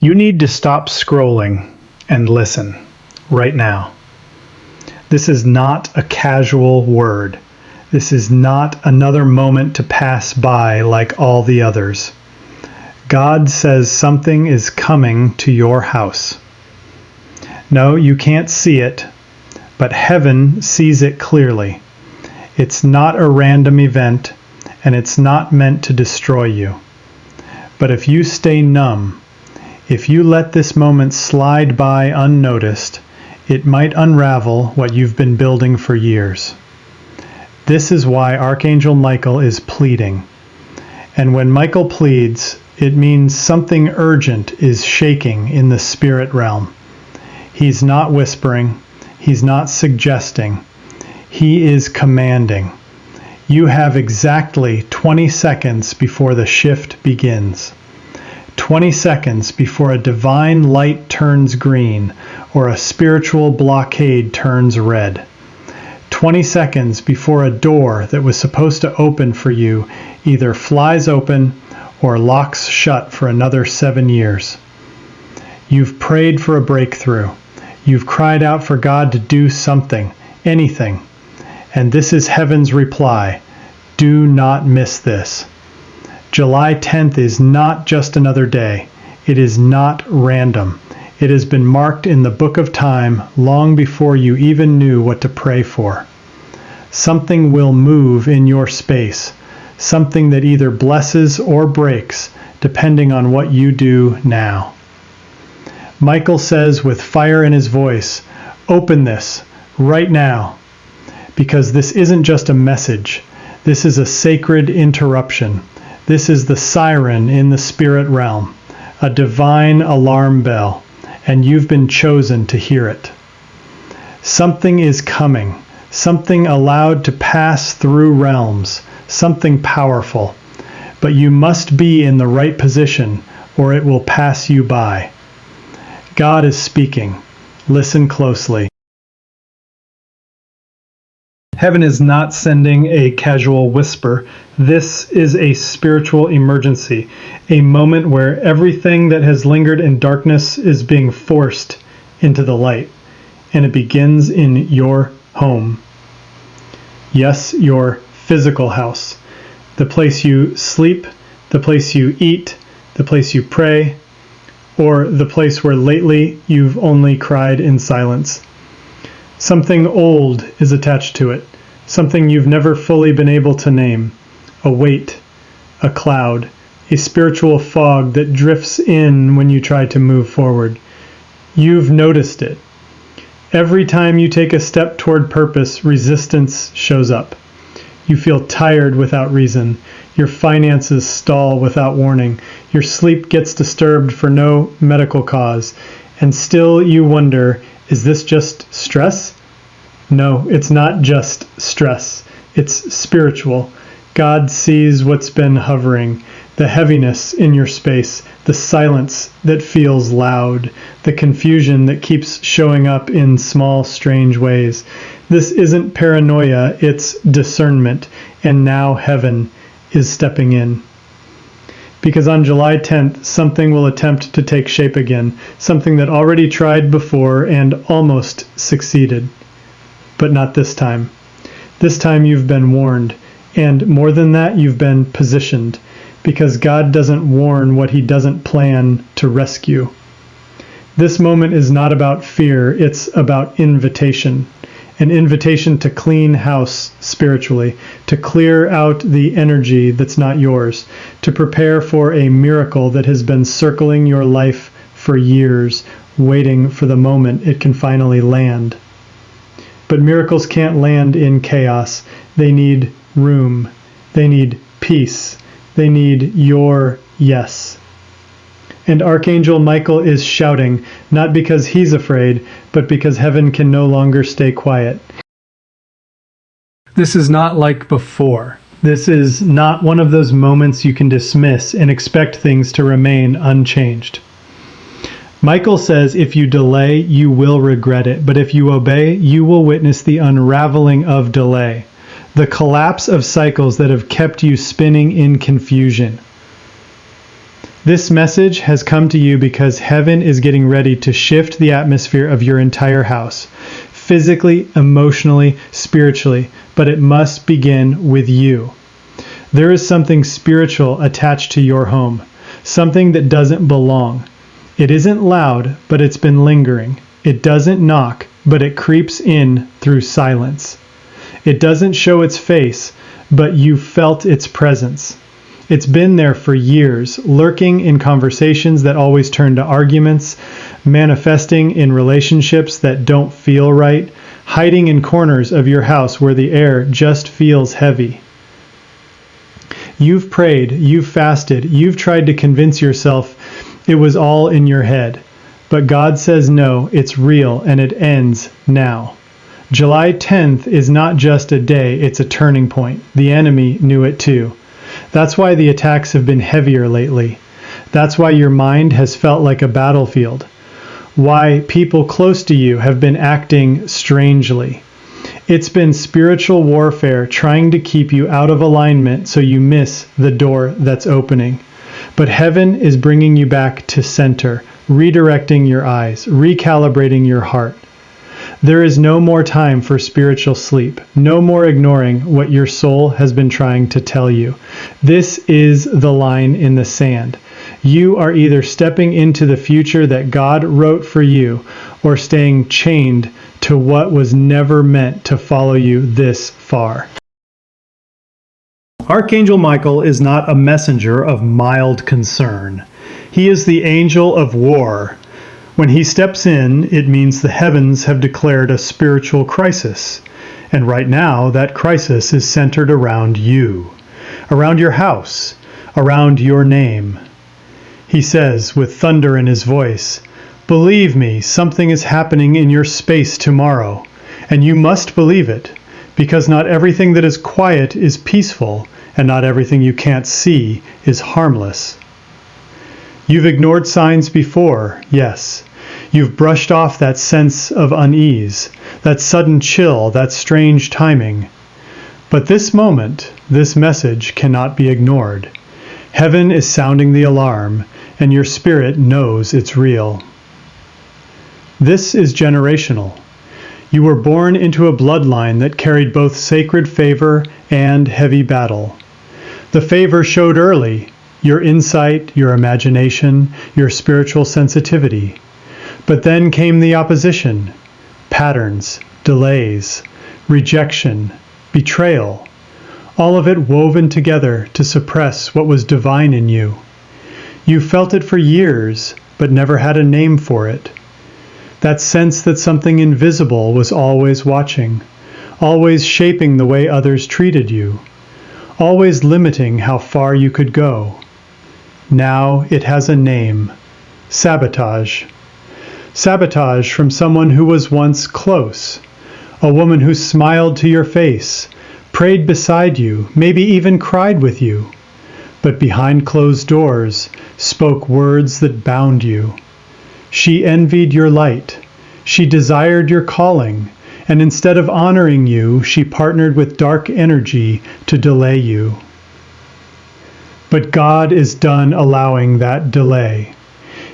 You need to stop scrolling and listen right now. This is not a casual word. This is not another moment to pass by like all the others. God says something is coming to your house. No, you can't see it, but heaven sees it clearly. It's not a random event, and it's not meant to destroy you. But if you stay numb, if you let this moment slide by unnoticed, it might unravel what you've been building for years. This is why Archangel Michael is pleading. And when Michael pleads, it means something urgent is shaking in the spirit realm. He's not whispering. He's not suggesting. He is commanding. You have exactly 20 seconds before the shift begins. 20 seconds before a divine light turns green or a spiritual blockade turns red. 20 seconds before a door that was supposed to open for you either flies open or locks shut for another 7 years. You've prayed for a breakthrough. You've cried out for God to do something, anything. And this is heaven's reply. Do not miss this. July 10th is not just another day. It is not random. It has been marked in the book of time long before you even knew what to pray for. Something will move in your space, something that either blesses or breaks, depending on what you do now. Michael says with fire in his voice, open this right now, because this isn't just a message. This is a sacred interruption. This is the siren in the spirit realm, a divine alarm bell, and you've been chosen to hear it. Something is coming, something allowed to pass through realms, something powerful, but you must be in the right position or it will pass you by. God is speaking. Listen closely. Heaven is not sending a casual whisper. This is a spiritual emergency, a moment where everything that has lingered in darkness is being forced into the light, and it begins in your home. Yes, your physical house, the place you sleep, the place you eat, the place you pray, or the place where lately you've only cried in silence. Something old is attached to it, something you've never fully been able to name, a weight, a cloud, a spiritual fog that drifts in when you try to move forward. You've noticed it. Every time you take a step toward purpose, resistance shows up. You feel tired without reason. Your finances stall without warning. Your sleep gets disturbed for no medical cause. And still you wonder, is this just stress? No, it's not just stress. It's spiritual. God sees what's been hovering, the heaviness in your space, the silence that feels loud, the confusion that keeps showing up in small, strange ways. This isn't paranoia, it's discernment, and now heaven is stepping in. Because on July 10th, something will attempt to take shape again, something that already tried before and almost succeeded. But not this time. This time you've been warned, and more than that, you've been positioned, because God doesn't warn what he doesn't plan to rescue. This moment is not about fear, it's about invitation. An invitation to clean house spiritually, to clear out the energy that's not yours, to prepare for a miracle that has been circling your life for years, waiting for the moment it can finally land. But miracles can't land in chaos. They need room. They need peace. They need your yes. And Archangel Michael is shouting, not because he's afraid, but because heaven can no longer stay quiet. This is not like before. This is not one of those moments you can dismiss and expect things to remain unchanged. Michael says if you delay, you will regret it, but if you obey, you will witness the unraveling of delay, the collapse of cycles that have kept you spinning in confusion. This message has come to you because heaven is getting ready to shift the atmosphere of your entire house, physically, emotionally, spiritually, but it must begin with you. There is something spiritual attached to your home, something that doesn't belong. It isn't loud, but it's been lingering. It doesn't knock, but it creeps in through silence. It doesn't show its face, but you felt its presence. It's been there for years, lurking in conversations that always turn to arguments, manifesting in relationships that don't feel right, hiding in corners of your house where the air just feels heavy. You've prayed, you've fasted, you've tried to convince yourself it was all in your head. But God says no, it's real, and it ends now. July 10th is not just a day, it's a turning point. The enemy knew it too. That's why the attacks have been heavier lately. That's why your mind has felt like a battlefield. Why people close to you have been acting strangely. It's been spiritual warfare trying to keep you out of alignment so you miss the door that's opening. But heaven is bringing you back to center, redirecting your eyes, recalibrating your heart. There is no more time for spiritual sleep, no more ignoring what your soul has been trying to tell you. This is the line in the sand. You are either stepping into the future that God wrote for you or staying chained to what was never meant to follow you this far. Archangel Michael is not a messenger of mild concern. He is the angel of war. When he steps in, it means the heavens have declared a spiritual crisis. And right now, that crisis is centered around you, around your house, around your name. He says, with thunder in his voice, "Believe me, something is happening in your space tomorrow, and you must believe it, because not everything that is quiet is peaceful, and not everything you can't see is harmless." You've ignored signs before, yes. You've brushed off that sense of unease, that sudden chill, that strange timing. But this moment, this message cannot be ignored. Heaven is sounding the alarm, and your spirit knows it's real. This is generational. You were born into a bloodline that carried both sacred favor and heavy battle. The favor showed early, your insight, your imagination, your spiritual sensitivity. But then came the opposition, patterns, delays, rejection, betrayal, all of it woven together to suppress what was divine in you. You felt it for years, but never had a name for it. That sense that something invisible was always watching, always shaping the way others treated you, always limiting how far you could go. Now it has a name: sabotage. Sabotage from someone who was once close, a woman who smiled to your face, prayed beside you, maybe even cried with you, but behind closed doors spoke words that bound you. She envied your light. She desired your calling, and instead of honoring you, she partnered with dark energy to delay you. But God is done allowing that delay.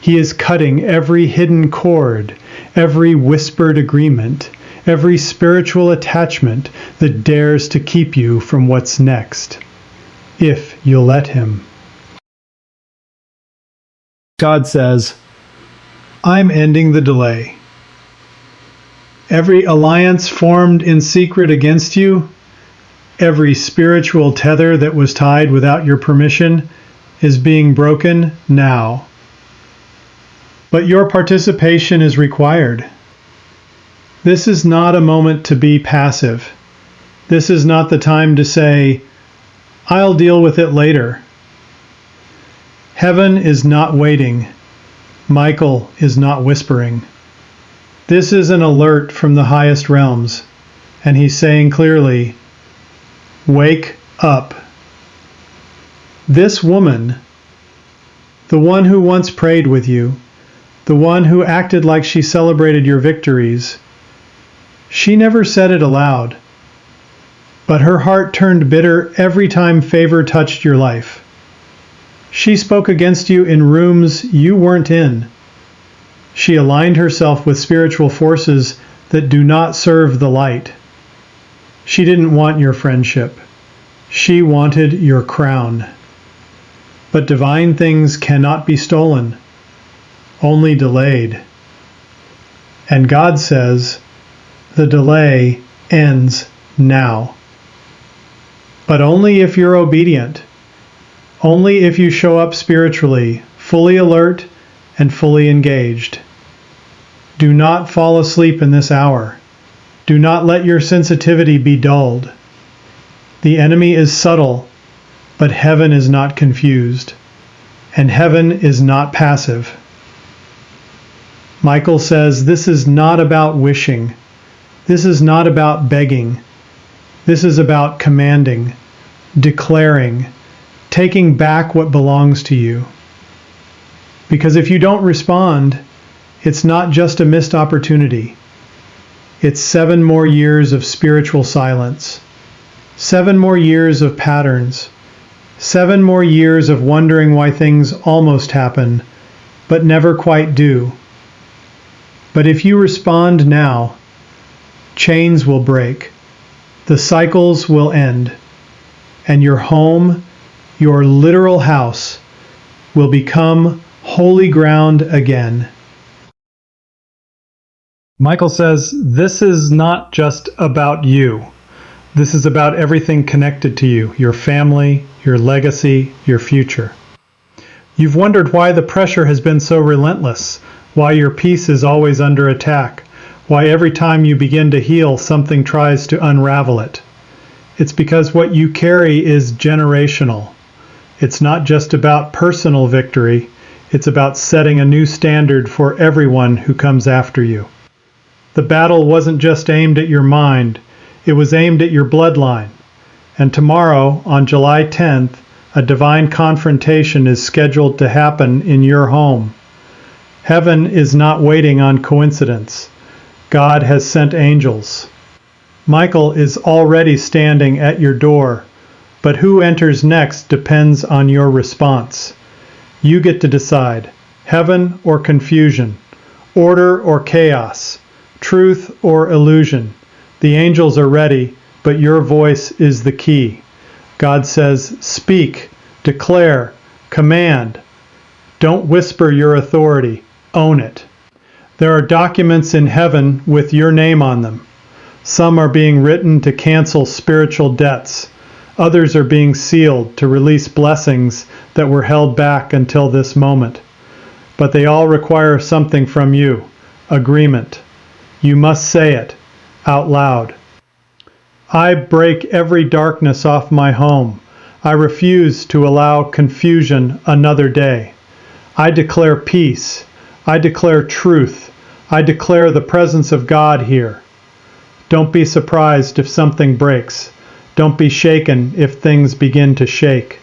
He is cutting every hidden cord, every whispered agreement, every spiritual attachment that dares to keep you from what's next, if you'll let Him. God says, "I'm ending the delay. Every alliance formed in secret against you, every spiritual tether that was tied without your permission, is being broken now. But your participation is required. This is not a moment to be passive. This is not the time to say, 'I'll deal with it later.' Heaven is not waiting. Michael is not whispering. This is an alert from the highest realms, and he's saying clearly, 'Wake up.' This woman, the one who once prayed with you, the one who acted like she celebrated your victories, she never said it aloud, but her heart turned bitter every time favor touched your life. She spoke against you in rooms you weren't in. She aligned herself with spiritual forces that do not serve the light. She didn't want your friendship. She wanted your crown. But divine things cannot be stolen, only delayed. And God says, the delay ends now. But only if you're obedient. Only if you show up spiritually, fully alert and fully engaged. Do not fall asleep in this hour. Do not let your sensitivity be dulled. The enemy is subtle, but heaven is not confused, and heaven is not passive. Michael says this is not about wishing. This is not about begging. This is about commanding, declaring, taking back what belongs to you. Because if you don't respond, it's not just a missed opportunity. It's 7 more years of spiritual silence, 7 more years of patterns, 7 more years of wondering why things almost happen, but never quite do. But if you respond now, chains will break, the cycles will end, and your home, your literal house, will become holy ground again. Michael says, this is not just about you. This is about everything connected to you, your family, your legacy, your future. You've wondered why the pressure has been so relentless, why your peace is always under attack, why every time you begin to heal, something tries to unravel it. It's because what you carry is generational. It's not just about personal victory, it's about setting a new standard for everyone who comes after you. The battle wasn't just aimed at your mind, it was aimed at your bloodline. And tomorrow, on July 10th, a divine confrontation is scheduled to happen in your home. Heaven is not waiting on coincidence. God has sent angels. Michael is already standing at your door, but who enters next depends on your response. You get to decide, heaven or confusion, order or chaos, truth or illusion. The angels are ready, but your voice is the key. God says, speak, declare, command. Don't whisper your authority, own it. There are documents in heaven with your name on them. Some are being written to cancel spiritual debts. Others are being sealed to release blessings that were held back until this moment. But they all require something from you, agreement. You must say it out loud. I break every darkness off my home. I refuse to allow confusion another day. I declare peace. I declare truth. I declare the presence of God here. Don't be surprised if something breaks. Don't be shaken if things begin to shake.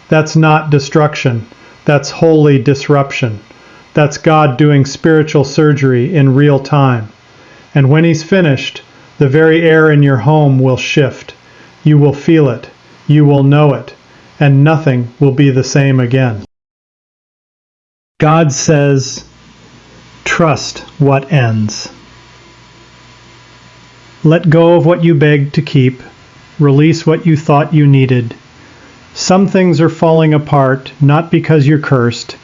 That's not destruction. That's holy disruption. That's God doing spiritual surgery in real time. And when He's finished, the very air in your home will shift. You will feel it. You will know it. And nothing will be the same again. God says, trust what ends. Let go of what you begged to keep. Release what you thought you needed. Some things are falling apart, not because you're cursed,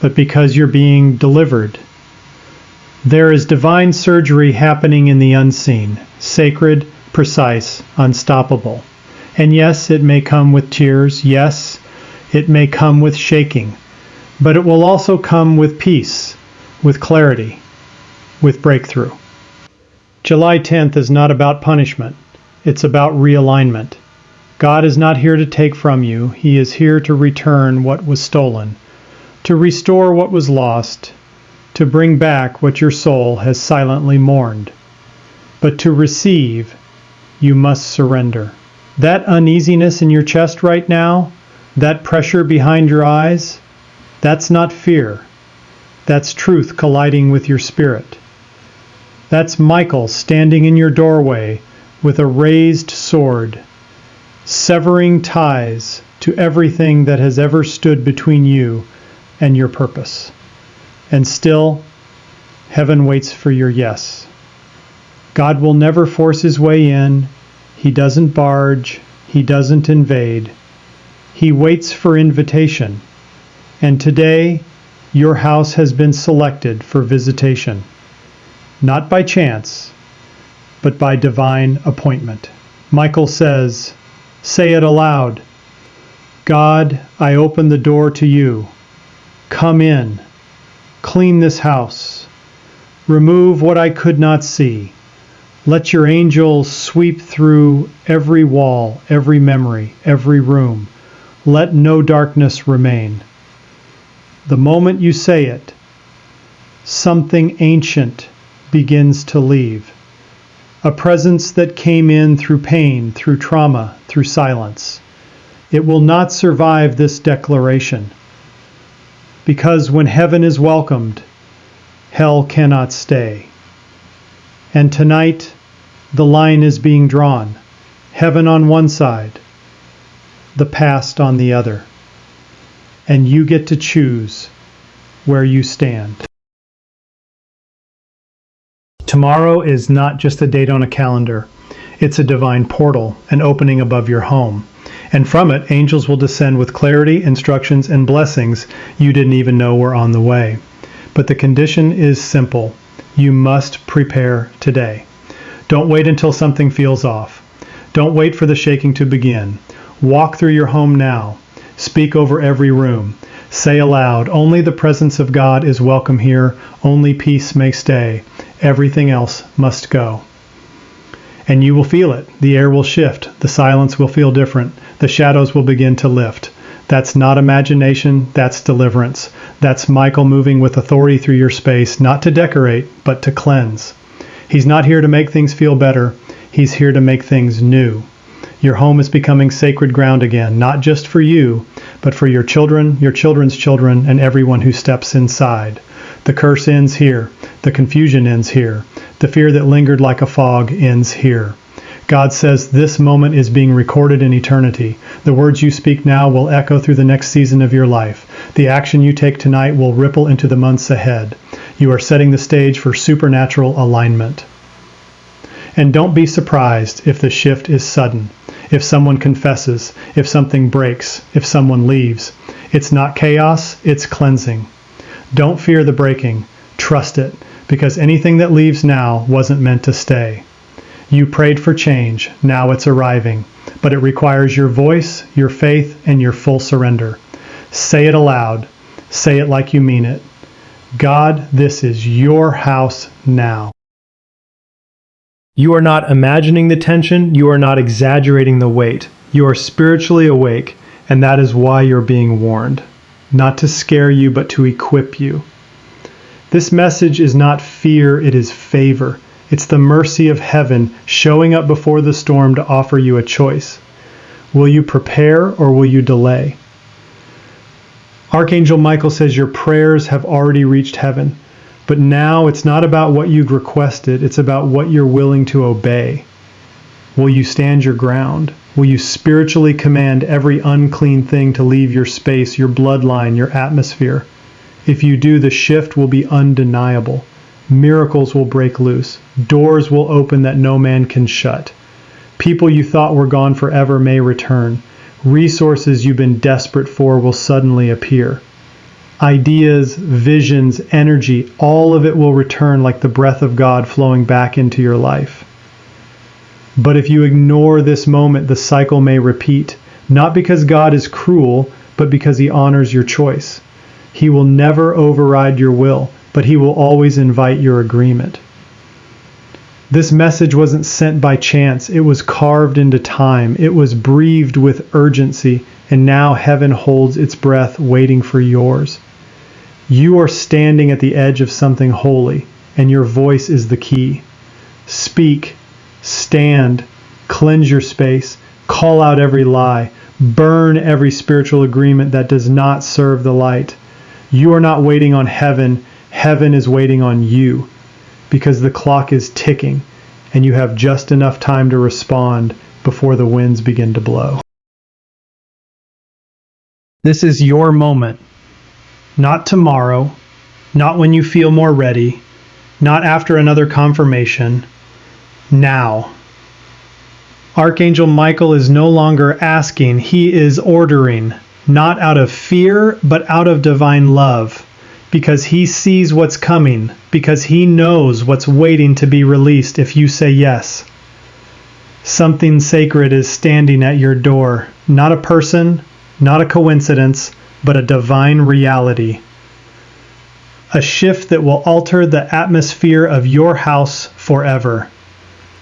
but because you're being delivered. There is divine surgery happening in the unseen, sacred, precise, unstoppable. And yes, it may come with tears. Yes, it may come with shaking. But it will also come with peace, with clarity, with breakthrough. July 10th is not about punishment. It's about realignment. God is not here to take from you. He is here to return what was stolen, to restore what was lost, to bring back what your soul has silently mourned. But to receive, you must surrender. That uneasiness in your chest right now, that pressure behind your eyes, that's not fear. That's truth colliding with your spirit. That's Michael standing in your doorway with a raised sword. severing ties to everything that has ever stood between you and your purpose. And still, heaven waits for your yes. God will never force his way in. He doesn't barge. He doesn't invade. He waits for invitation. And today, your house has been selected for visitation. Not by chance, but by divine appointment. Michael says, say it aloud. God, I open the door to you. Come in. Clean this house. Remove what I could not see. Let your angels sweep through every wall, every memory, every room. Let no darkness remain. The moment you say it, something ancient begins to leave. A presence that came in through pain, through trauma, through silence. It will not survive this declaration. Because when heaven is welcomed, hell cannot stay. And tonight, the line is being drawn. Heaven on one side, the past on the other. And you get to choose where you stand. Tomorrow is not just a date on a calendar. It's a divine portal, an opening above your home. And from it, angels will descend with clarity, instructions, and blessings you didn't even know were on the way. But the condition is simple. You must prepare today. Don't wait until something feels off. Don't wait for the shaking to begin. Walk through your home now. Speak over every room. Say aloud, only the presence of God is welcome here. Only peace may stay. Everything else must go. And you will feel it. The air will shift. The silence will feel different. The shadows will begin to lift. That's not imagination, that's deliverance. That's Michael moving with authority through your space, not to decorate, but to cleanse. He's not here to make things feel better. He's here to make things new. Your home is becoming sacred ground again, not just for you, but for your children, your children's children, and everyone who steps inside. The curse ends here. The confusion ends here. The fear that lingered like a fog ends here. God says this moment is being recorded in eternity. The words you speak now will echo through the next season of your life. The action you take tonight will ripple into the months ahead. You are setting the stage for supernatural alignment. And don't be surprised if the shift is sudden, if someone confesses, if something breaks, if someone leaves. It's not chaos, it's cleansing. Don't fear the breaking. Trust it, because anything that leaves now wasn't meant to stay. You prayed for change, now it's arriving, but it requires your voice, your faith, and your full surrender. Say it aloud. Say it like you mean it. God, this is your house now. You are not imagining the tension. You are not exaggerating the weight. You are spiritually awake, and that is why you're being warned. Not to scare you, but to equip you. This message is not fear, it is favor. It's the mercy of heaven showing up before the storm to offer you a choice. Will you prepare or will you delay? Archangel Michael says your prayers have already reached heaven, but now it's not about what you've requested, it's about what you're willing to obey. Will you stand your ground? Will you spiritually command every unclean thing to leave your space, your bloodline, your atmosphere? If you do, the shift will be undeniable. Miracles will break loose. Doors will open that no man can shut. People you thought were gone forever may return. Resources you've been desperate for will suddenly appear. Ideas, visions, energy, all of it will return like the breath of God flowing back into your life. But if you ignore this moment, the cycle may repeat, not because God is cruel, but because he honors your choice. He will never override your will, but he will always invite your agreement. This message wasn't sent by chance. It was carved into time. It was breathed with urgency, and now heaven holds its breath waiting for yours. You are standing at the edge of something holy, and your voice is the key. Speak, stand, cleanse your space, call out every lie, burn every spiritual agreement that does not serve the light. You are not waiting on heaven. Heaven is waiting on you, because the clock is ticking and you have just enough time to respond before the winds begin to blow. This is your moment. Not tomorrow, not when you feel more ready, not after another confirmation. Now. Archangel Michael is no longer asking, he is ordering, not out of fear, but out of divine love, because he sees what's coming, because he knows what's waiting to be released if you say yes. Something sacred is standing at your door, not a person, not a coincidence, but a divine reality. A shift that will alter the atmosphere of your house forever.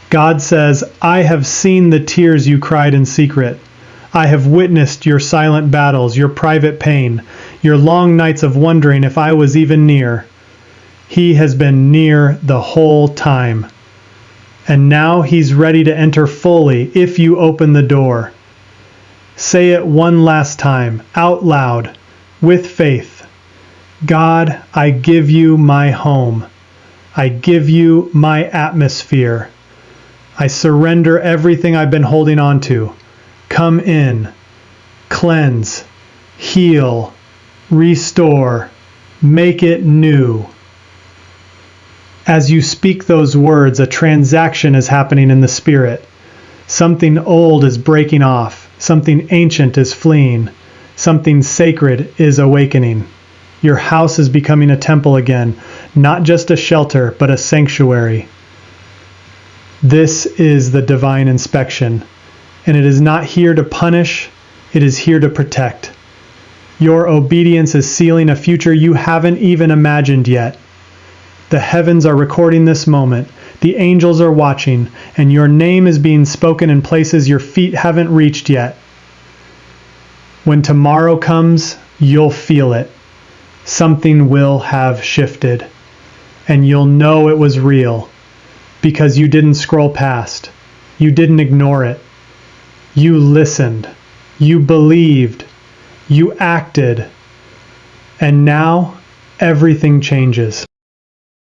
God says, I have seen the tears you cried in secret. I have witnessed your silent battles, your private pain, your long nights of wondering if I was even near. He has been near the whole time. And now he's ready to enter fully if you open the door. Say it one last time, out loud, with faith. God, I give you my home. I give you my atmosphere. I surrender everything I've been holding on to. Come in, cleanse, heal, restore, make it new. As you speak those words, a transaction is happening in the spirit. Something old is breaking off. Something ancient is fleeing. Something sacred is awakening. Your house is becoming a temple again, not just a shelter, but a sanctuary. This is the divine inspection, and it is not here to punish, it is here to protect. Your obedience is sealing a future you haven't even imagined yet. The heavens are recording this moment, the angels are watching, and your name is being spoken in places your feet haven't reached yet. When tomorrow comes, you'll feel it. Something will have shifted, and you'll know it was real. Because you didn't scroll past. You didn't ignore it. You listened. You believed. You acted. And now everything changes.